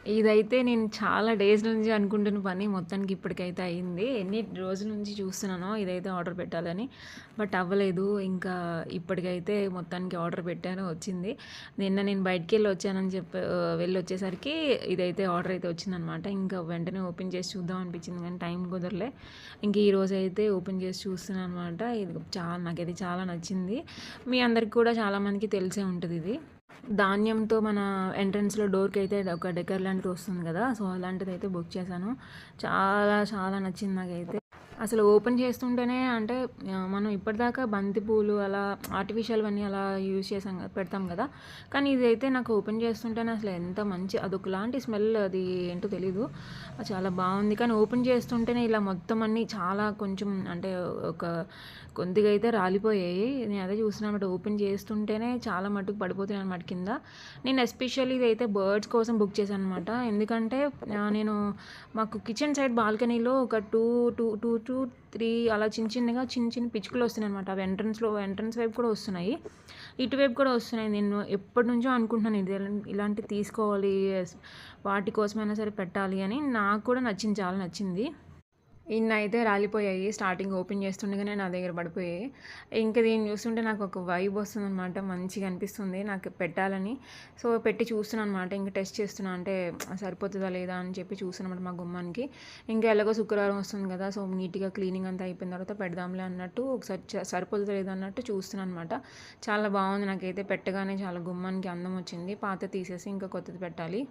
ఇదైతే నేను చాలా డేస్ నుంచి అనుకుంటున్న పని మొత్తానికి ఇప్పటికైతే అయింది. ఎన్ని రోజుల నుంచి చూస్తున్నానో ఇదైతే ఆర్డర్ పెట్టాలని. బట్ అవ్వలేదు. ఇంకా ఇప్పటికైతే మొత్తానికి ఆర్డర్ పెట్టాను, వచ్చింది. నిన్న నేను బయటికెళ్ళి వచ్చానని వెళ్ళొచ్చేసరికి ఇదైతే ఆర్డర్ అయితే వచ్చిందనమాట. ఇంకా వెంటనే ఓపెన్ చేసి చూద్దాం అనిపించింది కానీ టైం కుదరలే. ఇంక ఈరోజైతే ఓపెన్ చేసి చూస్తున్నాను అనమాట. ఇది నాకైతే చాలా నచ్చింది. మీ అందరికి కూడా చాలామందికి తెలిసే ఉంటది ఇది. ధాన్యంతో మన ఎంట్రన్స్‌లో డోర్‌కైతే ఒక డెకర్ లాంటిది వస్తుంది కదా! సో, అలాంటిదైతే బుక్ చేశాను. చాలా చాలా నచ్చింది నాకైతే. అసలు ఓపెన్ చేస్తుంటేనే అంటే మనం ఇప్పటిదాకా బంతి పూలు అలా ఆర్టిఫిషియల్‌వన్నీ అలా యూజ్ చేసాం పెడతాం కదా! కానీ ఇదైతే నాకు ఓపెన్ చేస్తుంటేనే అసలు ఎంత మంచి అదొకలాంటి స్మెల్, అది ఏంటో తెలీదు. చాలా బావుంది. కానీ ఓపెన్ చేస్తుంటేనే ఇలా మొత్తం అన్నీ చాలా కొంచెం అంటే ఒక కొద్దిగా అయితే రాలిపోయాయి. నేను అదే చూస్తున్నానన్నమాట. ఓపెన్ చేస్తుంటేనే చాలా మట్టుకు పడిపోతున్నాయన్నమాట కింద. నేను ఎస్పెషల్లీ ఇదైతే బర్డ్స్ కోసం బుక్ చేశానన్నమాట. ఎందుకంటే నేను మాకు కిచెన్ సైడ్ బాల్కనీలో ఒక 2-3 అలా చిన్న చిన్న పిచ్చుకలు వస్తున్నాయన్నమాట. అవి ఎంట్రన్స్ వైపు కూడా వస్తున్నాయి. ఇటువైపు కూడా వస్తున్నాయి. నేను ఎప్పటినుంచో అనుకుంటున్నాను ఇలాంటివి తీసుకోవాలి, వాటి కోసమైనా సరే పెట్టాలి అని. నాకు కూడా నచ్చింది, చాలా నచ్చింది. ఇన్నైతే రాలిపోయాయి. స్టార్టింగ్ ఓపెన్ చేస్తుండగానే నా దగ్గర పడిపోయాయి. ఇంక దీన్ని చూస్తుంటే నాకు ఒక వైబ్ వస్తుందనమాట. మంచిగా అనిపిస్తుంది నాకు పెట్టాలని. సో, పెట్టి చూస్తున్నాననమాట. ఇంక టెస్ట్ చేస్తున్నా. అంటే సరిపోతదా లేదా అని చెప్పి చూస్తున్నానమాట మా గుమ్మానికి. ఇంకా ఎలాగో శుక్రవారం వస్తుంది కదా! సో, నీట్‌గా క్లీనింగ్ అంతా అయిపోయిన తర్వాత పెడదాంలే అన్నట్టు ఒకసారి సరిపోతదా లేదా అన్నట్టు చూస్తున్నాననమాట. చాలా బాగుంది. నాకైతే పెట్టగానే చాలా గుమ్మానికి అందం వచ్చింది. పాతది తీసేసి ఇంకా కొత్తది పెట్టాలి.